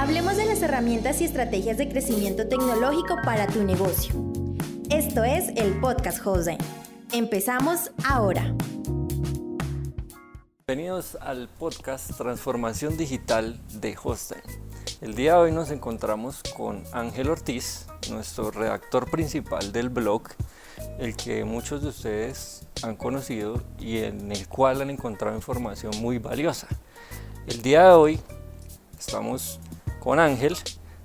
Hablemos de las herramientas y estrategias de crecimiento tecnológico para tu negocio. Esto es el Podcast Hostline. Empezamos ahora. Bienvenidos al podcast Transformación Digital de Hostline. El día de hoy nos encontramos con Ángel Ortiz, nuestro redactor principal del blog, el que muchos de ustedes han conocido y en el cual han encontrado información muy valiosa. El día de hoy estamos con Ángel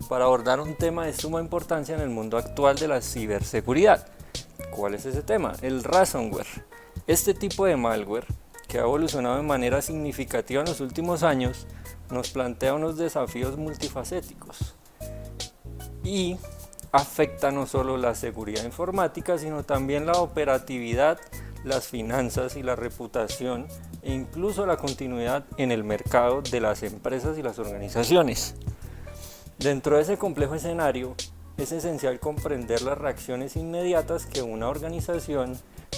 para abordar un tema de suma importancia en el mundo actual de la ciberseguridad. ¿Cuál es ese tema? El ransomware. Este tipo de malware, que ha evolucionado de manera significativa en los últimos años, nos plantea unos desafíos multifacéticos y afecta no solo la seguridad informática, sino también la operatividad, las finanzas y la reputación, e incluso la continuidad en el mercado de las empresas y las organizaciones. Dentro de ese complejo escenario, es esencial comprender las reacciones inmediatas que una organización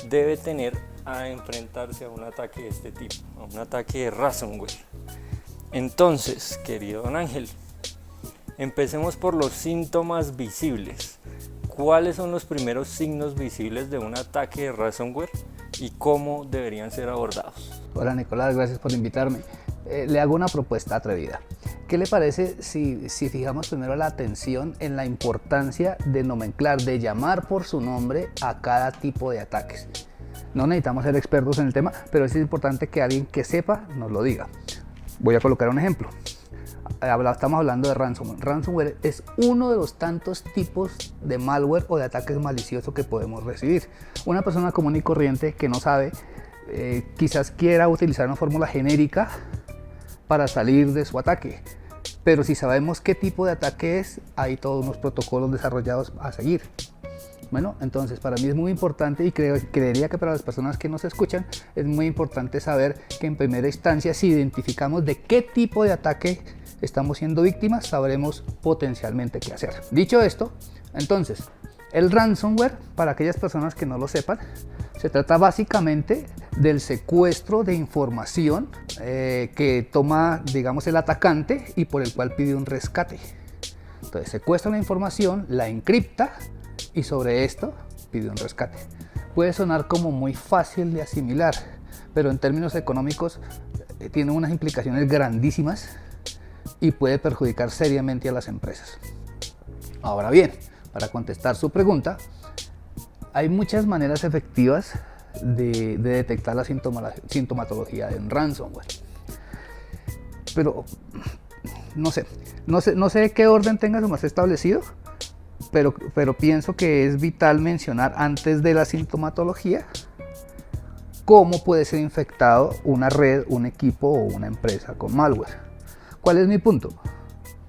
debe tener a enfrentarse a un ataque de este tipo, a un ataque de ransomware. Entonces, querido don Ángel, empecemos por los síntomas visibles. ¿Cuáles son los primeros signos visibles de un ataque de ransomware y cómo deberían ser abordados? Hola Nicolás, gracias por invitarme. Le hago una propuesta atrevida. ¿Qué le parece si fijamos primero la atención en la importancia de nomenclar, de llamar por su nombre a cada tipo de ataques? No necesitamos ser expertos en el tema, pero es importante que alguien que sepa nos lo diga. Voy a colocar un ejemplo. Estamos hablando de ransomware. Ransomware es uno de los tantos tipos de malware o de ataques maliciosos que podemos recibir. Una persona común y corriente que no sabe, quizás quiera utilizar una fórmula genérica para salir de su ataque. Pero si sabemos qué tipo de ataque es, hay todos unos protocolos desarrollados a seguir. Bueno, entonces para mí es muy importante y creería que para las personas que nos escuchan es muy importante saber que en primera instancia, si identificamos de qué tipo de ataque estamos siendo víctimas, sabremos potencialmente qué hacer. Dicho esto, entonces, el ransomware, para aquellas personas que no lo sepan, se trata básicamente del secuestro de información que toma, digamos, el atacante y por el cual pide un rescate. Entonces, secuestra la información, la encripta y sobre esto pide un rescate. Puede sonar como muy fácil de asimilar, pero en términos económicos tiene unas implicaciones grandísimas y puede perjudicar seriamente a las empresas. Ahora bien, para contestar su pregunta, hay muchas maneras efectivas de detectar la sintomatología de un ransomware. Pero no sé qué orden tenga su más establecido, pero pienso que es vital mencionar antes de la sintomatología cómo puede ser infectado una red, un equipo o una empresa con malware. ¿Cuál es mi punto?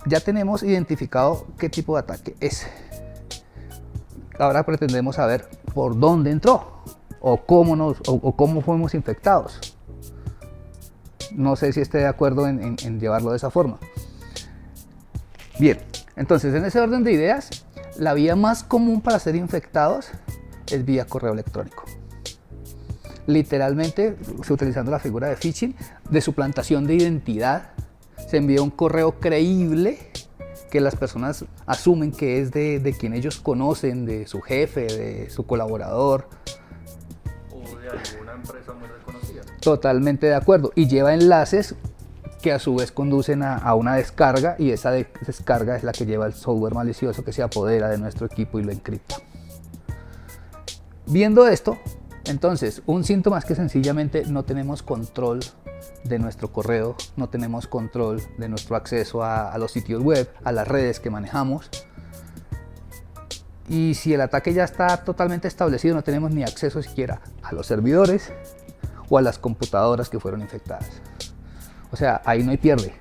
Ya tenemos identificado qué tipo de ataque es. Ahora pretendemos saber por dónde entró o cómo fuimos infectados. No sé si esté de acuerdo en llevarlo de esa forma. Bien, entonces en ese orden de ideas, la vía más común para ser infectados es vía correo electrónico. Literalmente, utilizando la figura de phishing, de suplantación de identidad, se envía un correo creíble que las personas asumen que es de quien ellos conocen, de su jefe, de su colaborador. O de alguna empresa muy reconocida. Totalmente de acuerdo. Y lleva enlaces que a su vez conducen a una descarga, y esa descarga es la que lleva el software malicioso que se apodera de nuestro equipo y lo encripta. Viendo esto, entonces, un síntoma es que sencillamente no tenemos control de nuestro correo, no tenemos control de nuestro acceso a los sitios web, a las redes que manejamos. Y si el ataque ya está totalmente establecido, no tenemos ni acceso siquiera a los servidores o a las computadoras que fueron infectadas. O sea, ahí no hay pierde.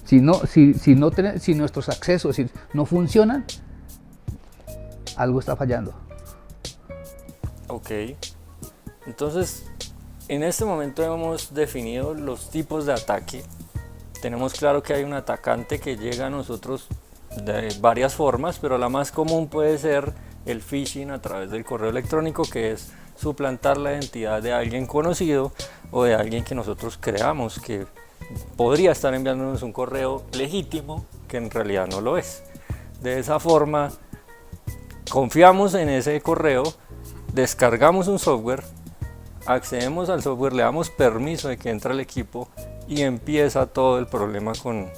Si nuestros accesos no funcionan, algo está fallando. Ok, entonces en este momento hemos definido los tipos de ataque. Tenemos claro que hay un atacante que llega a nosotros de varias formas, pero la más común puede ser el phishing a través del correo electrónico, que es suplantar la identidad de alguien conocido o de alguien que nosotros creamos que podría estar enviándonos un correo legítimo que en realidad no lo es. De esa forma, confiamos en ese correo, descargamos un software, accedemos al software, le damos permiso de que entre al equipo y empieza todo el problema con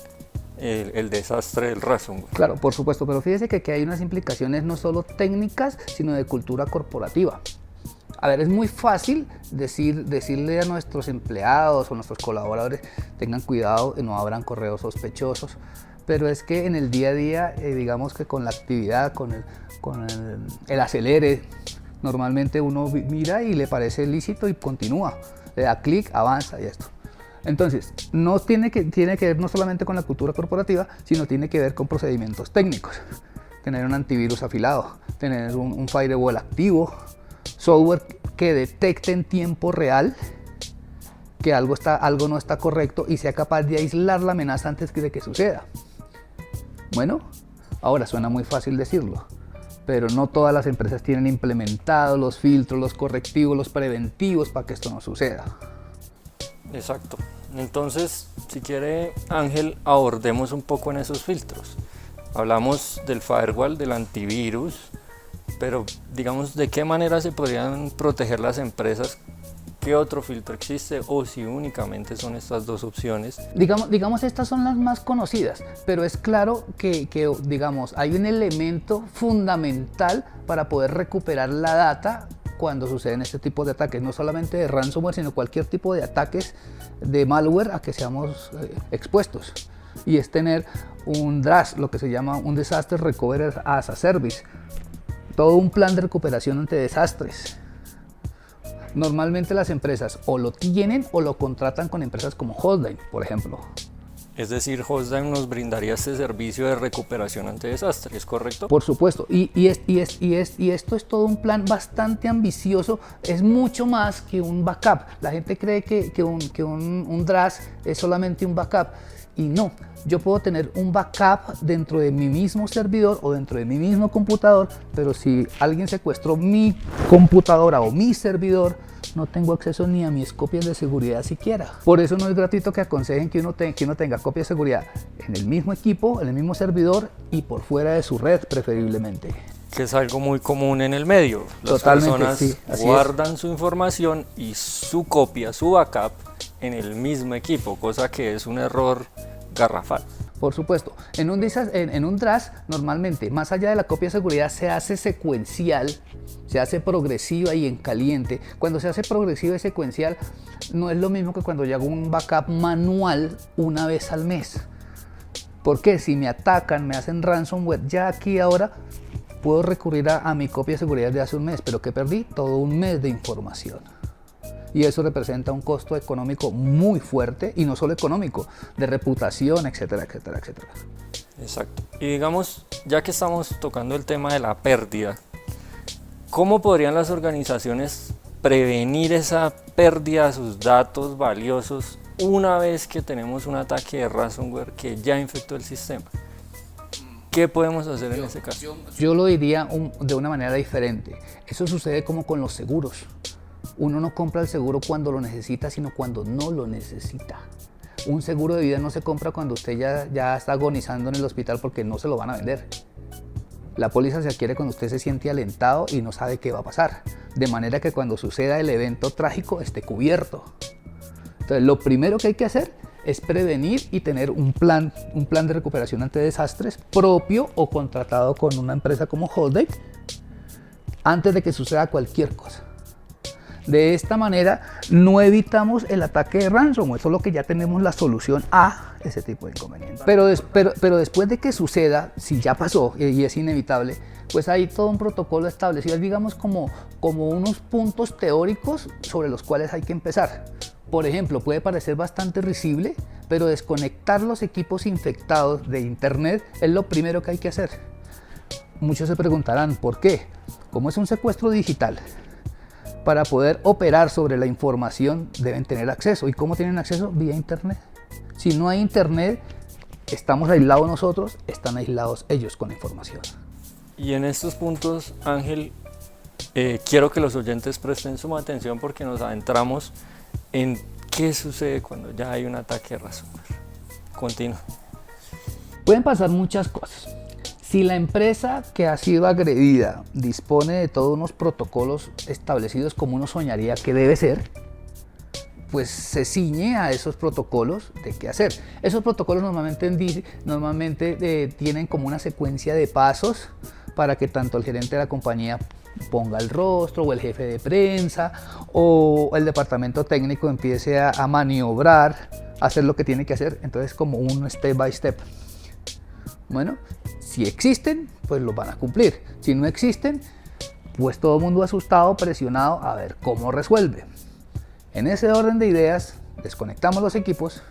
el desastre del ransomware. Claro, por supuesto, pero fíjese que aquí hay unas implicaciones no solo técnicas, sino de cultura corporativa. A ver, es muy fácil decirle a nuestros empleados o nuestros colaboradores, tengan cuidado, no abran correos sospechosos, pero es que en el día a día, digamos que con la actividad, con el acelere, normalmente uno mira y le parece lícito y continúa, le da clic, avanza y esto. Entonces, no tiene que ver no solamente con la cultura corporativa, sino tiene que ver con procedimientos técnicos. Tener un antivirus afilado, tener un firewall activo, software que detecte en tiempo real que algo no está correcto y sea capaz de aislar la amenaza antes de que suceda. Bueno, ahora suena muy fácil decirlo, pero no todas las empresas tienen implementados los filtros, los correctivos, los preventivos para que esto no suceda. Exacto. Entonces, si quiere, Ángel, abordemos un poco en esos filtros. Hablamos del firewall, del antivirus, pero digamos, ¿de qué manera se podrían proteger las empresas? ¿Qué otro filtro existe o si únicamente son estas dos opciones? Digamos estas son las más conocidas, pero es claro que digamos, hay un elemento fundamental para poder recuperar la data cuando suceden este tipo de ataques, no solamente de ransomware, sino cualquier tipo de ataques de malware a que seamos expuestos. Y es tener un DRAS, lo que se llama un Disaster Recovery as a Service, todo un plan de recuperación ante desastres. Normalmente las empresas o lo tienen o lo contratan con empresas como Hostline, por ejemplo. Es decir, Hostline nos brindaría este servicio de recuperación ante desastres, ¿correcto? Por supuesto, y esto es todo un plan bastante ambicioso, es mucho más que un backup. La gente cree que un DRAS es solamente un backup, y no. Yo puedo tener un backup dentro de mi mismo servidor o dentro de mi mismo computador, pero si alguien secuestró mi computadora o mi servidor, no tengo acceso ni a mis copias de seguridad siquiera. Por eso no es gratuito que aconsejen que uno tenga copias de seguridad en el mismo equipo, en el mismo servidor y por fuera de su red preferiblemente. Que es algo muy común en el medio. Las Totalmente, personas sí, guardan su información y su copia, su backup en el mismo equipo, cosa que es un error garrafal. Por supuesto, en un DRAS normalmente, más allá de la copia de seguridad, se hace secuencial, se hace progresiva y en caliente. Cuando se hace progresiva y secuencial, no es lo mismo que cuando yo hago un backup manual una vez al mes. Porque si me atacan, me hacen ransomware, ya aquí ahora puedo recurrir a mi copia de seguridad de hace un mes, pero que perdí todo un mes de información. Y eso representa un costo económico muy fuerte, y no solo económico, de reputación, etcétera, etcétera, etcétera. Exacto. Y digamos, ya que estamos tocando el tema de la pérdida, ¿cómo podrían las organizaciones prevenir esa pérdida de sus datos valiosos una vez que tenemos un ataque de ransomware que ya infectó el sistema? ¿Qué podemos hacer en ese caso? Yo lo diría de una manera diferente. Eso sucede como con los seguros. Uno no compra el seguro cuando lo necesita, sino cuando no lo necesita. Un seguro de vida no se compra cuando usted ya está agonizando en el hospital, porque no se lo van a vender. La póliza se adquiere cuando usted se siente alentado y no sabe qué va a pasar, de manera que cuando suceda el evento trágico esté cubierto. Entonces, lo primero que hay que hacer es prevenir y tener un plan de recuperación ante desastres propio o contratado con una empresa como Hostline antes de que suceda cualquier cosa. De esta manera no evitamos el ataque de ransomware, solo que ya tenemos la solución a ese tipo de inconvenientes. Pero después de que suceda, si ya pasó y es inevitable, pues hay todo un protocolo establecido, digamos como unos puntos teóricos sobre los cuales hay que empezar. Por ejemplo, puede parecer bastante risible, pero desconectar los equipos infectados de internet es lo primero que hay que hacer. Muchos se preguntarán, ¿por qué? Como es un secuestro digital, para poder operar sobre la información deben tener acceso. ¿Y cómo tienen acceso? Vía internet. Si no hay internet, estamos aislados nosotros, están aislados ellos con la información. Y en estos puntos, Ángel, quiero que los oyentes presten suma atención, porque nos adentramos en qué sucede cuando ya hay un ataque de ransomware. Continúa. Pueden pasar muchas cosas. Si la empresa que ha sido agredida dispone de todos unos protocolos establecidos como uno soñaría que debe ser, pues se ciñe a esos protocolos de qué hacer. Esos protocolos normalmente tienen como una secuencia de pasos para que tanto el gerente de la compañía ponga el rostro, o el jefe de prensa, o el departamento técnico empiece a maniobrar, a hacer lo que tiene que hacer. Entonces, como un step by step. Bueno, si existen, pues los van a cumplir. Si no existen, pues todo el mundo asustado, presionado a ver cómo resuelve. En ese orden de ideas, desconectamos los equipos,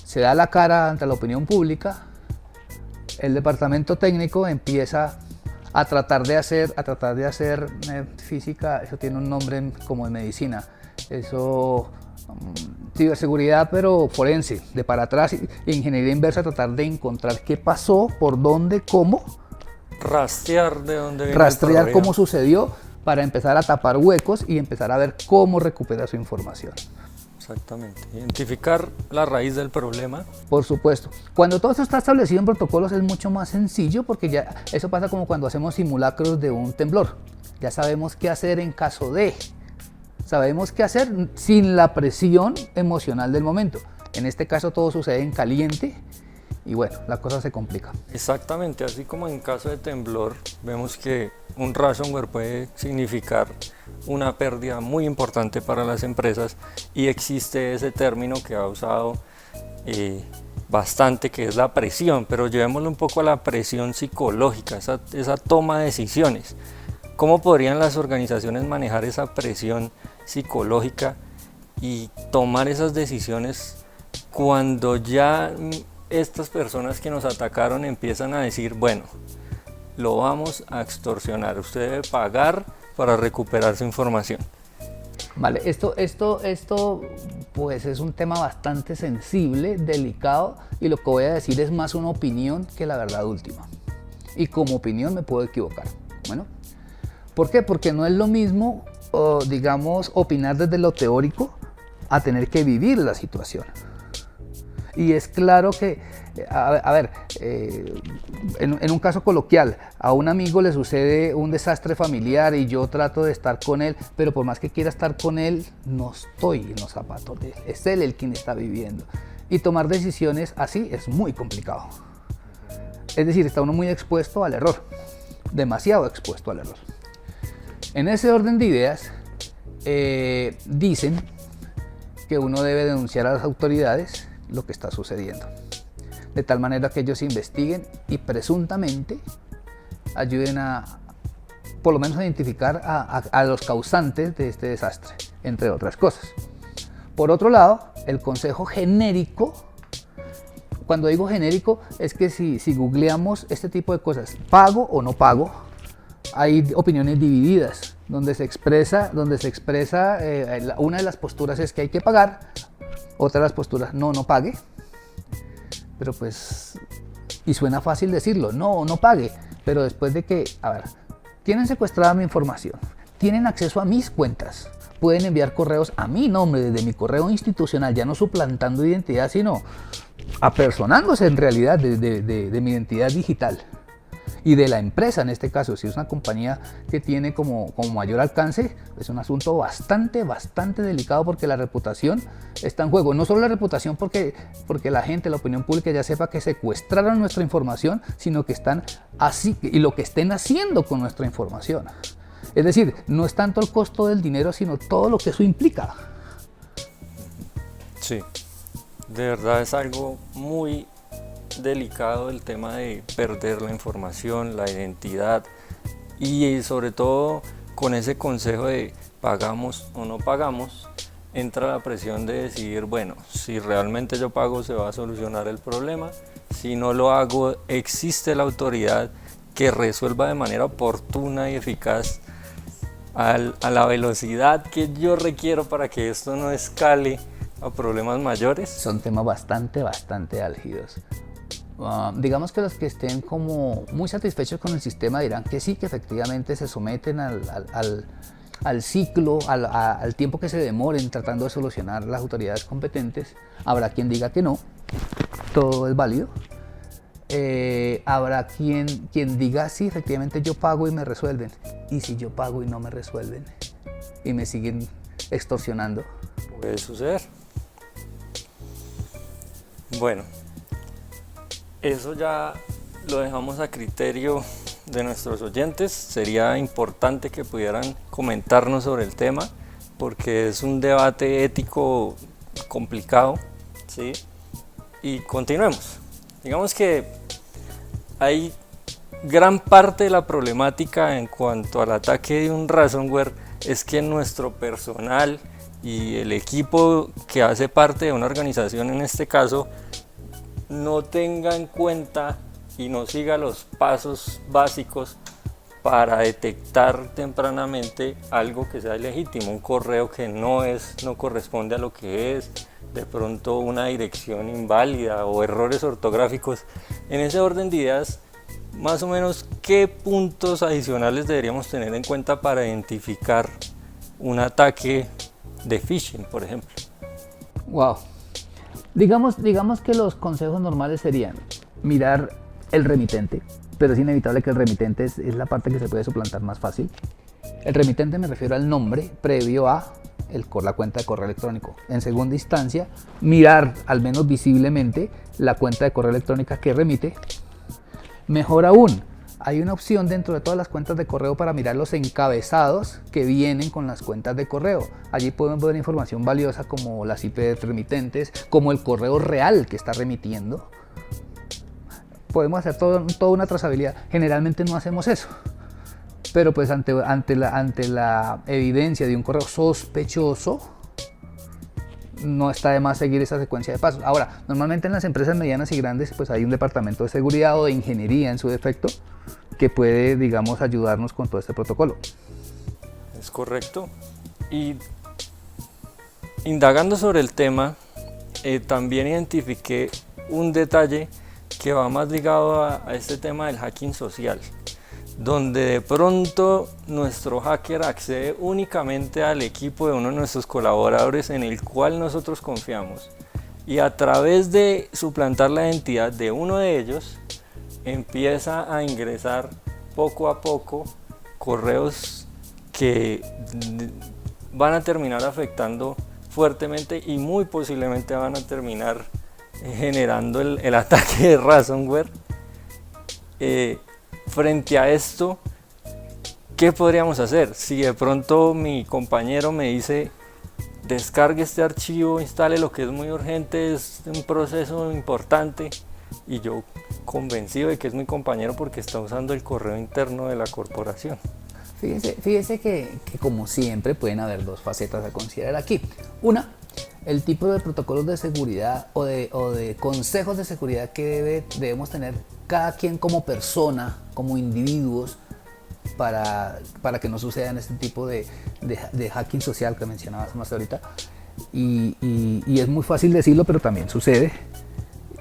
se da la cara ante la opinión pública, el departamento técnico empieza a tratar de hacer física, eso tiene un nombre como en medicina, eso, ciberseguridad pero forense, de para atrás, ingeniería inversa, tratar de encontrar qué pasó, por dónde, cómo. Rastrear de dónde viene Rastrear cómo sucedió para empezar a tapar huecos y empezar a ver cómo recupera su información. Exactamente, identificar la raíz del problema. Por supuesto. Cuando todo esto está establecido en protocolos es mucho más sencillo, porque ya eso pasa como cuando hacemos simulacros de un temblor. Ya sabemos qué hacer en caso de. Sabemos qué hacer sin la presión emocional del momento. En este caso todo sucede en caliente y bueno, la cosa se complica. Exactamente, así como en caso de temblor, vemos que un ransomware puede significar una pérdida muy importante para las empresas, y existe ese término que ha usado bastante, que es la presión, pero llevémoslo un poco a la presión psicológica, esa toma de decisiones. ¿Cómo podrían las organizaciones manejar esa presión psicológica y tomar esas decisiones cuando ya estas personas que nos atacaron empiezan a decir, bueno, lo vamos a extorsionar, usted debe pagar para recuperar su información? Vale, esto pues es un tema bastante sensible, delicado, y lo que voy a decir es más una opinión que la verdad última. Y como opinión me puedo equivocar. Bueno, ¿por qué? Porque no es lo mismo, digamos, opinar desde lo teórico a tener que vivir la situación. Y es claro que, en un caso coloquial, a un amigo le sucede un desastre familiar y yo trato de estar con él, pero por más que quiera estar con él, no estoy en los zapatos de él. Es él el quien está viviendo. Y tomar decisiones así es muy complicado. Es decir, está uno muy expuesto al error, demasiado expuesto al error. En ese orden de ideas, dicen que uno debe denunciar a las autoridades lo que está sucediendo, de tal manera que ellos investiguen y presuntamente ayuden a, por lo menos, a identificar a los causantes de este desastre, entre otras cosas. Por otro lado, el consejo genérico, cuando digo genérico, es que si googleamos este tipo de cosas, pago o no pago, hay opiniones divididas, donde se expresa una de las posturas es que hay que pagar, otra de las posturas no pague, pero pues, y suena fácil decirlo, no pague, pero después de que, tienen secuestrada mi información, tienen acceso a mis cuentas, pueden enviar correos a mi nombre desde mi correo institucional, ya no suplantando identidad, sino apersonándose en realidad de mi identidad digital y de la empresa. En este caso, si es una compañía que tiene como mayor alcance, es un asunto bastante delicado, porque la reputación está en juego. No solo la reputación porque la gente, la opinión pública ya sepa que secuestraron nuestra información, sino que están así, y lo que estén haciendo con nuestra información. Es decir, no es tanto el costo del dinero, sino todo lo que eso implica. Sí, de verdad es algo muy delicado el tema de perder la información, la identidad, y sobre todo con ese consejo de pagamos o no pagamos, entra la presión de decidir, bueno, si realmente yo pago se va a solucionar el problema, si no lo hago existe la autoridad que resuelva de manera oportuna y eficaz a la velocidad que yo requiero para que esto no escale a problemas mayores. Son temas bastante álgidos. Digamos que los que estén como muy satisfechos con el sistema dirán que sí, que efectivamente se someten al ciclo, al tiempo que se demoren tratando de solucionar las autoridades competentes. Habrá quien diga que no, todo es válido. habrá quien diga, sí, efectivamente yo pago y me resuelven. Y si yo pago y no me resuelven y me siguen extorsionando. Puede suceder. Bueno, eso ya lo dejamos a criterio de nuestros oyentes. Sería importante que pudieran comentarnos sobre el tema porque es un debate ético complicado, ¿sí? Y continuemos. Digamos que hay gran parte de la problemática en cuanto al ataque de un ransomware es que nuestro personal y el equipo que hace parte de una organización, en este caso, no tenga en cuenta y no siga los pasos básicos para detectar tempranamente algo que sea ilegítimo, un correo que no corresponde a lo que es, de pronto una dirección inválida o errores ortográficos. En ese orden de ideas, más o menos, ¿qué puntos adicionales deberíamos tener en cuenta para identificar un ataque de phishing, por ejemplo? Wow. Digamos que los consejos normales serían mirar el remitente, pero es inevitable que el remitente es la parte que se puede suplantar más fácil. El remitente me refiero al nombre previo a la cuenta de correo electrónico. En segunda instancia, mirar al menos visiblemente la cuenta de correo electrónica que remite. Mejor aún, hay una opción dentro de todas las cuentas de correo para mirar los encabezados que vienen con las cuentas de correo. Allí podemos ver información valiosa como las IP de remitentes, como el correo real que está remitiendo. Podemos hacer toda una trazabilidad. Generalmente no hacemos eso, pero pues ante la evidencia de un correo sospechoso, no está de más seguir esa secuencia de pasos. Ahora, normalmente en las empresas medianas y grandes pues hay un departamento de seguridad o de ingeniería en su defecto que puede, digamos, ayudarnos con todo este protocolo. Es correcto. Y indagando sobre el tema, también identifiqué un detalle que va más ligado a este tema del hacking social, donde de pronto nuestro hacker accede únicamente al equipo de uno de nuestros colaboradores en el cual nosotros confiamos, y a través de suplantar la identidad de uno de ellos empieza a ingresar poco a poco correos que van a terminar afectando fuertemente y muy posiblemente van a terminar generando el ataque de ransomware. Frente a esto, ¿qué podríamos hacer? Si de pronto mi compañero me dice descargue este archivo, instale lo que es muy urgente, es un proceso importante, y yo convencido de que es mi compañero porque está usando el correo interno de la corporación. Fíjese que como siempre pueden haber dos facetas a considerar aquí. Una, el tipo de protocolos de seguridad o de consejos de seguridad que debemos tener cada quien como persona, como individuos, para que no sucedan este tipo de hacking social que mencionabas más ahorita. Y es muy fácil decirlo, pero también sucede.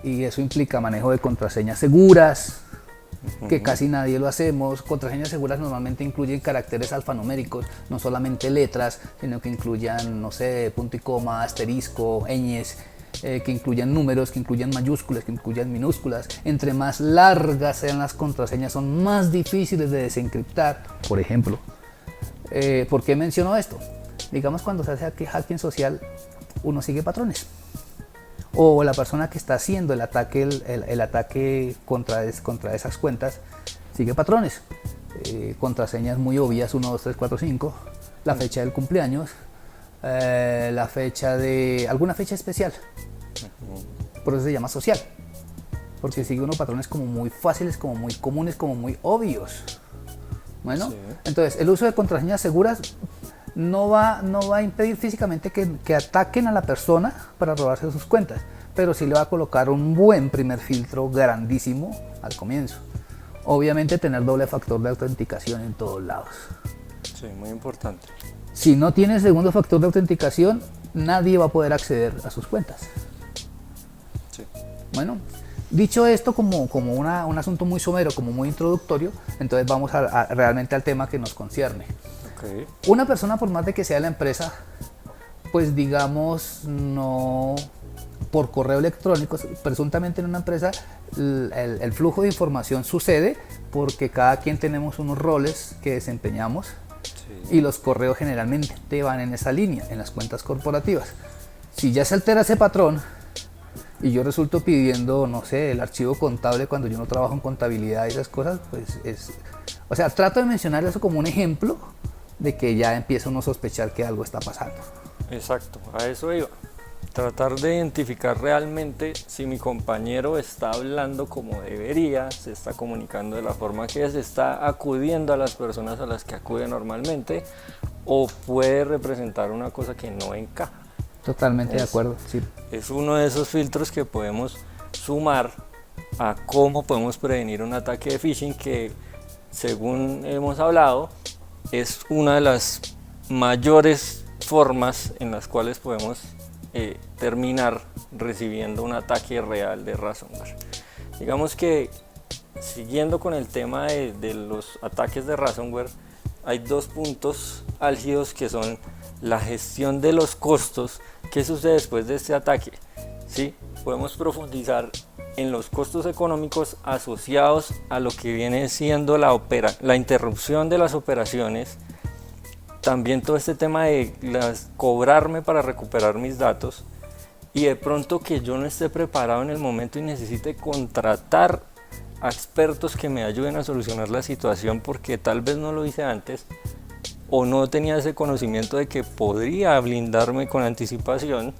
Y eso implica manejo de contraseñas seguras, que casi nadie lo hacemos. Contraseñas seguras normalmente incluyen caracteres alfanuméricos, no solamente letras, sino que incluyan, no sé, punto y coma, asterisco, ñes, que incluyan números, que incluyan mayúsculas, que incluyan minúsculas. Entre más largas sean las contraseñas, son más difíciles de desencriptar. Por ejemplo, ¿por qué menciono esto? Digamos, cuando se hace hacking social, uno sigue patrones. O la persona que está haciendo el ataque contra esas cuentas sigue patrones. Contraseñas muy obvias, 1, 2, 3, 4, 5, la fecha del cumpleaños, la fecha de alguna fecha especial. Por eso se llama social, porque sigue unos patrones como muy fáciles, como muy comunes, como muy obvios. Bueno, sí. Entonces el uso de contraseñas seguras no va a impedir físicamente que ataquen a la persona para robarse sus cuentas, pero sí le va a colocar un buen primer filtro grandísimo al comienzo. Obviamente tener doble factor de autenticación en todos lados. Sí, muy importante. Si no tiene segundo factor de autenticación, nadie va a poder acceder a sus cuentas. Sí. Bueno, dicho esto como un asunto muy somero, como muy introductorio, entonces vamos realmente al tema que nos concierne. Okay. Una persona, por más de que sea la empresa, pues digamos, no por correo electrónico. Presuntamente en una empresa el flujo de información sucede porque cada quien tenemos unos roles que desempeñamos, sí, y los correos generalmente van en esa línea, en las cuentas corporativas. Si ya se altera ese patrón y yo resulto pidiendo, no sé, el archivo contable cuando yo no trabajo en contabilidad y esas cosas, pues o sea, trato de mencionar eso como un ejemplo de que ya empieza uno a sospechar que algo está pasando. Exacto, a eso iba. Tratar de identificar realmente si mi compañero está hablando como debería, se está comunicando de la forma que es, está acudiendo a las personas a las que acude normalmente, o puede representar una cosa que no encaja. Totalmente de acuerdo, sí. Es uno de esos filtros que podemos sumar a cómo podemos prevenir un ataque de phishing que, según hemos hablado, es una de las mayores formas en las cuales podemos terminar recibiendo un ataque real de ransomware. Digamos que, siguiendo con el tema de los ataques de ransomware, hay dos puntos álgidos que son la gestión de los costos. ¿Qué sucede después de este ataque? ¿Sí? Podemos profundizar en los costos económicos asociados a lo que viene siendo la interrupción de las operaciones. También todo este tema de cobrarme para recuperar mis datos, y de pronto que yo no esté preparado en el momento y necesite contratar a expertos que me ayuden a solucionar la situación porque tal vez no lo hice antes o no tenía ese conocimiento de que podría blindarme con anticipación.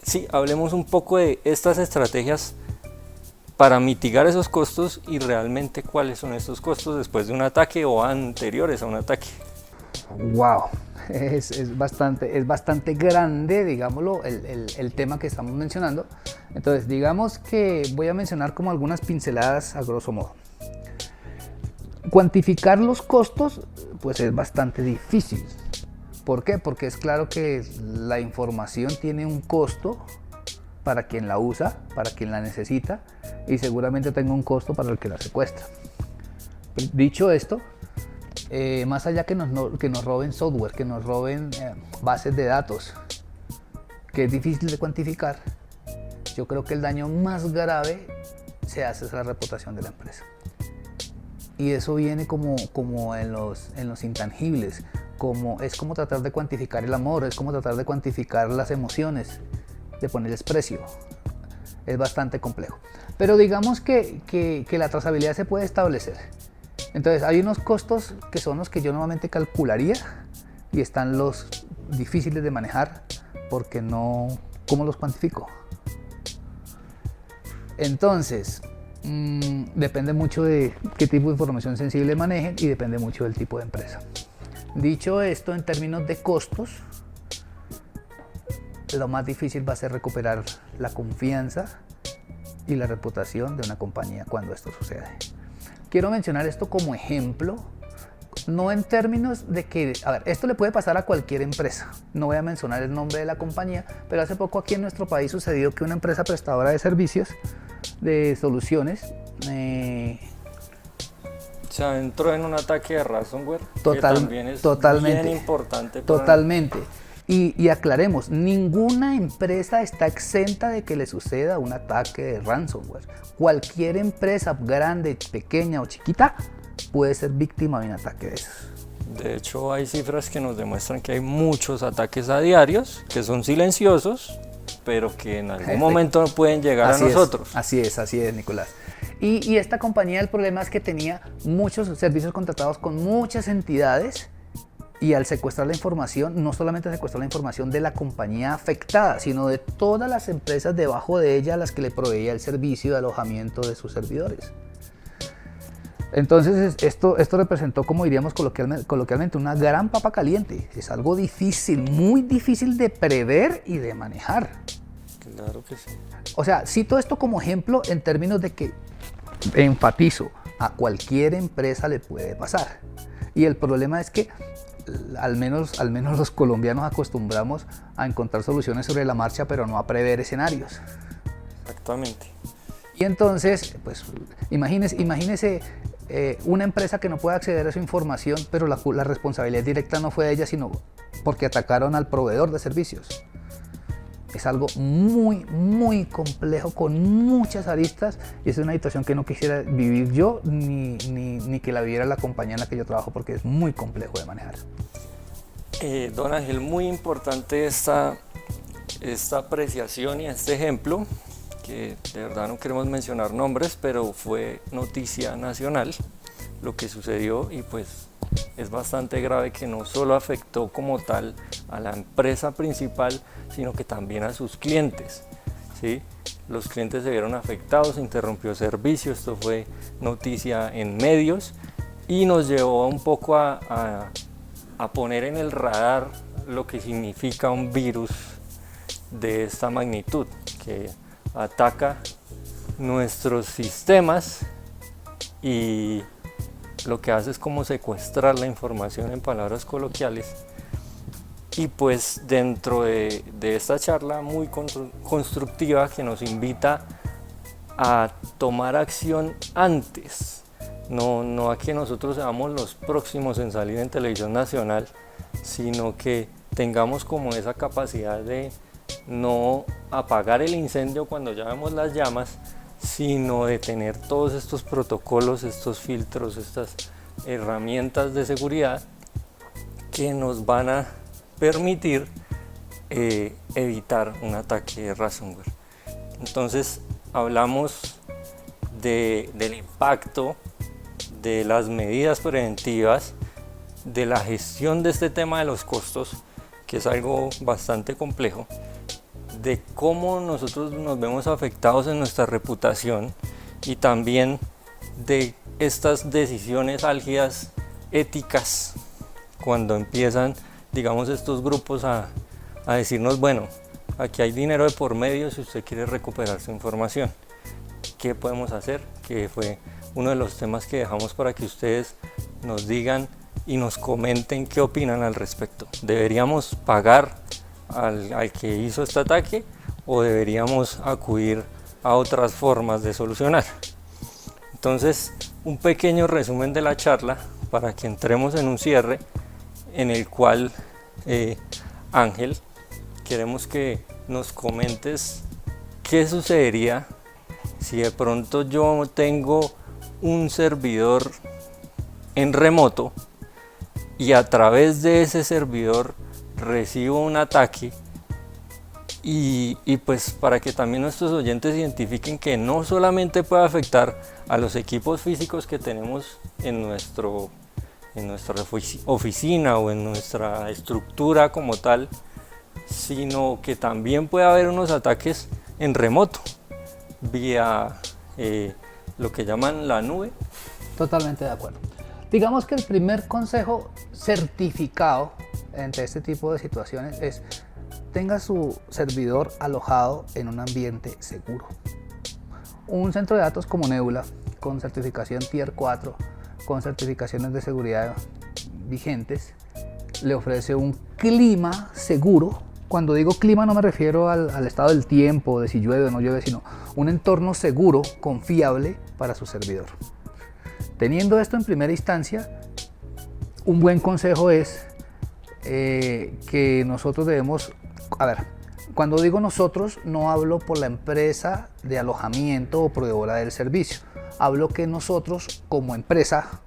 Sí, hablemos un poco de estas estrategias para mitigar esos costos y realmente cuáles son estos costos después de un ataque o anteriores a un ataque. Wow, es bastante grande, digámoslo, el tema que estamos mencionando. Entonces, digamos que voy a mencionar como algunas pinceladas a grosso modo. Cuantificar los costos, pues es bastante difícil. ¿Por qué? Porque es claro que la información tiene un costo para quien la usa, para quien la necesita, y seguramente tenga un costo para el que la secuestra. Dicho esto, más allá que nos roben software, que nos roben bases de datos, que es difícil de cuantificar, yo creo que el daño más grave se hace a la reputación de la empresa. Y eso viene como en los intangibles, es como tratar de cuantificar el amor, es como tratar de cuantificar las emociones, de ponerles precio. Es bastante complejo. Pero digamos que la trazabilidad se puede establecer. Entonces hay unos costos que son los que yo normalmente calcularía y están los difíciles de manejar porque no, ¿cómo los cuantifico? Entonces, depende mucho de qué tipo de información sensible manejen y depende mucho del tipo de empresa. Dicho esto, en términos de costos, lo más difícil va a ser recuperar la confianza y la reputación de una compañía cuando esto sucede. Quiero mencionar esto como ejemplo, no en términos de que, a ver, esto le puede pasar a cualquier empresa. No voy a mencionar el nombre de la compañía, pero hace poco aquí en nuestro país sucedió que una empresa prestadora de servicios, de soluciones, se adentró en un ataque de ransomware, que también es bien importante. Totalmente. Y aclaremos, ninguna empresa está exenta de que le suceda un ataque de ransomware. Cualquier empresa, grande, pequeña o chiquita, puede ser víctima de un ataque de esos. De hecho, hay cifras que nos demuestran que hay muchos ataques a diarios, que son silenciosos, pero que en algún momento pueden llegar a nosotros. Así es, Nicolás. Y esta compañía, el problema es que tenía muchos servicios contratados con muchas entidades, y al secuestrar la información, no solamente secuestró la información de la compañía afectada, sino de todas las empresas debajo de ella a las que le proveía el servicio de alojamiento de sus servidores. Entonces esto representó, como diríamos coloquialmente, una gran papa caliente. Es algo difícil, muy difícil de prever y de manejar. Claro que sí. O sea, cito esto como ejemplo en términos de que, enfatizo, a cualquier empresa le puede pasar. Y el problema es que al menos los colombianos acostumbramos a encontrar soluciones sobre la marcha, pero no a prever escenarios. Exactamente. Y entonces, pues, imagínese una empresa que no puede acceder a su información, pero la responsabilidad directa no fue de ella, sino porque atacaron al proveedor de servicios. Es algo muy complejo, con muchas aristas, y es una situación que no quisiera vivir yo ni que la viviera la compañía en la que yo trabajo, porque es muy complejo de manejar. Don Ángel, muy importante esta apreciación y este ejemplo, que de verdad no queremos mencionar nombres, pero fue noticia nacional lo que sucedió, y pues es bastante grave, que no solo afectó como tal a la empresa principal, sino que también a sus clientes, ¿sí? Los clientes se vieron afectados, se interrumpió servicio, esto fue noticia en medios y nos llevó un poco a poner en el radar lo que significa un virus de esta magnitud, que ataca nuestros sistemas y lo que hace es como secuestrar la información, en palabras coloquiales. Y pues dentro de esta charla muy constructiva, que nos invita a tomar acción antes, no a que nosotros seamos los próximos en salir en televisión nacional, sino que tengamos como esa capacidad de no apagar el incendio cuando ya vemos las llamas, sino de tener todos estos protocolos, estos filtros, estas herramientas de seguridad que nos van a permitir evitar un ataque de ransomware. Entonces hablamos del impacto, de las medidas preventivas, de la gestión de este tema de los costos, que es algo bastante complejo, de cómo nosotros nos vemos afectados en nuestra reputación, y también de estas decisiones álgidas éticas cuando empiezan, digamos, estos grupos a decirnos, bueno, aquí hay dinero de por medio si usted quiere recuperar su información. ¿Qué podemos hacer? Que fue uno de los temas que dejamos para que ustedes nos digan y nos comenten qué opinan al respecto. ¿Deberíamos pagar al que hizo este ataque o deberíamos acudir a otras formas de solucionar? Entonces, un pequeño resumen de la charla para que entremos en un cierre, en el cual Ángel, queremos que nos comentes qué sucedería si de pronto yo tengo un servidor en remoto y a través de ese servidor recibo un ataque, y pues para que también nuestros oyentes identifiquen que no solamente puede afectar a los equipos físicos que tenemos en nuestra oficina o en nuestra estructura como tal, sino que también puede haber unos ataques en remoto vía lo que llaman la nube. Totalmente de acuerdo. Digamos que el primer consejo certificado entre este tipo de situaciones es: tenga su servidor alojado en un ambiente seguro. Un centro de datos como Nebula, con certificación Tier 4, con certificaciones de seguridad vigentes, le ofrece un clima seguro. Cuando digo clima no me refiero al estado del tiempo, de si llueve o no llueve, sino un entorno seguro, confiable para su servidor. Teniendo esto en primera instancia, un buen consejo es que nosotros debemos, cuando digo nosotros, no hablo por la empresa de alojamiento o proveedora del servicio. Hablo que nosotros, como empresa,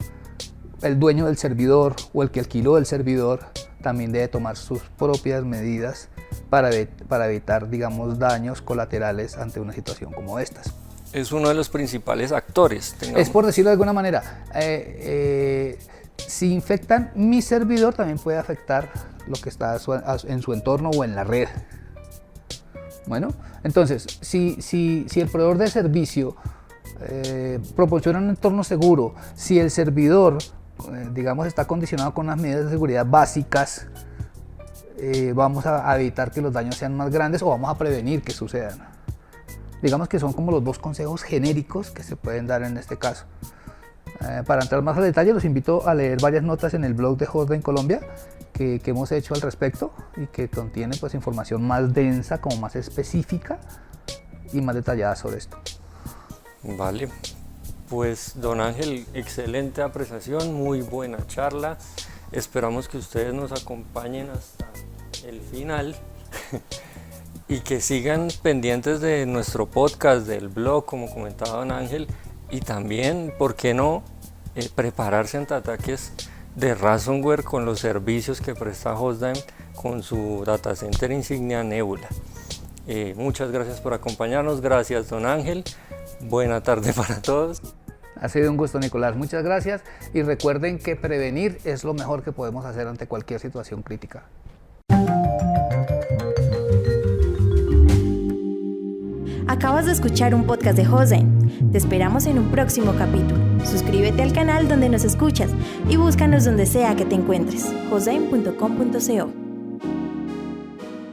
el dueño del servidor o el que alquiló el servidor, también debe tomar sus propias medidas para evitar, digamos, daños colaterales ante una situación como estas. Es uno de los principales actores. Es por decirlo de alguna manera. Si infectan mi servidor, también puede afectar lo que está en su entorno o en la red. Bueno, entonces, si el proveedor de servicio proporciona un entorno seguro, si el servidor, digamos, está condicionado con unas medidas de seguridad básicas, vamos a evitar que los daños sean más grandes, o vamos a prevenir que sucedan. Digamos que son como los dos consejos genéricos que se pueden dar en este caso. Para entrar más al detalle, los invito a leer varias notas en el blog de Hostline Colombia que hemos hecho al respecto, y que contienen pues información más densa, como más específica y más detallada sobre esto. Vale, pues don Ángel, excelente apreciación, muy buena charla. Esperamos que ustedes nos acompañen hasta el final. y que sigan pendientes de nuestro podcast, del blog, como comentaba don Ángel, y también, ¿por qué no?, prepararse ante ataques de ransomware con los servicios que presta Hostdime con su data center insignia Nebula. Muchas gracias por acompañarnos, gracias don Ángel, buena tarde para todos. Ha sido un gusto, Nicolás, muchas gracias, y recuerden que prevenir es lo mejor que podemos hacer ante cualquier situación crítica. Acabas de escuchar un podcast de Hostdime. Te esperamos en un próximo capítulo. Suscríbete al canal donde nos escuchas y búscanos donde sea que te encuentres. hostdime.com.co